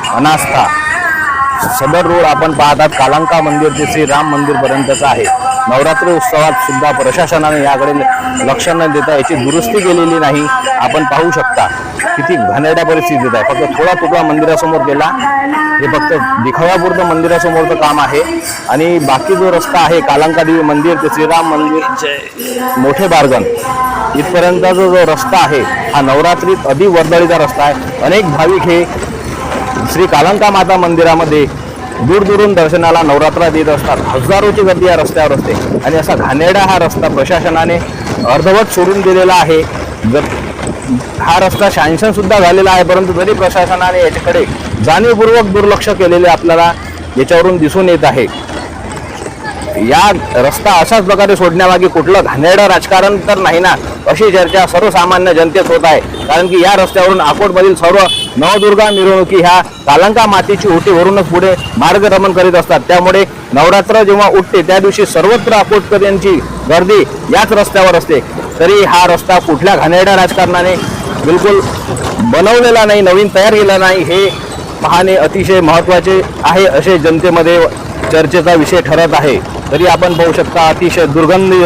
अनास्था। सदर रोड आपण पाहतात कालंका मंदिर ते श्री राम मंदिर पर्यंतचा आहे। नवरात्री उत्सवात सुद्धा प्रशासनाने याकडे लक्ष न देता याची दुरुस्ती केलेली नाही। आपण पाहू शकता किती घाणेरड्या परिस्थितीत आहे। फक्त थोडा तुकडा मंदिरासमोर केला, हे फक्त दिखाव्यापुरतं मंदिरासमोरचं काम आहे। आणि बाकी जो रस्ता आहे कालंका देवी मंदिर ते श्रीराम मंदिर मोठे बारगण इथपर्यंतचा जो रस्ता आहे हा नवरात्रीत वर्दळीचा रस्ता आहे। अनेक भाविक हे श्री कालंका माता मंदिरामध्ये दूरदूरून दर्शनाला नवरात्रात येत असतात। हजारोची गर्दी या रस्त्यावर असते आणि असा घाणेरडा हा रस्ता प्रशासनाने अर्धवट सोडून दिलेला आहे। हा रस्ता शॅन्क्शन सुद्धा झालेला आहे, परंतु तरी प्रशासनाने याच्याकडे जाणीवपूर्वक दुर्लक्ष केलेले आपल्याला याच्यावरून दिसून येत आहे। या रस्ता अशाच प्रकारे सोडण्यामागे कुठलं घाणेरडं राजकारण तर नाही ना, अशी चर्चा सर्वसामान्य जनतेत होत आहे। कारण की या रस्त्यावरून अकोटमधील सर्व नवदुर्गा मिरवणुकी ह्या कालंका मातेची ओटी भरूनच पुढे मार्गक्रमण करीत असतात। त्यामुळे नवरात्र जेव्हा उठते त्या दिवशी सर्वत्र अकोटकरांची गर्दी याच रस्त्यावर असते। तरी हा रस्ता कुठल्या घाणेरड्या राजकारणाने बिलकुल बनवलेला नाही, नवीन तयार केला नाही, हे पाहणे अतिशय महत्त्वाचे आहे असे जनतेमध्ये चर्चेचा विषय ठरत आहे। तरी आपण पाहू शकता अतिशय दुर्गंधी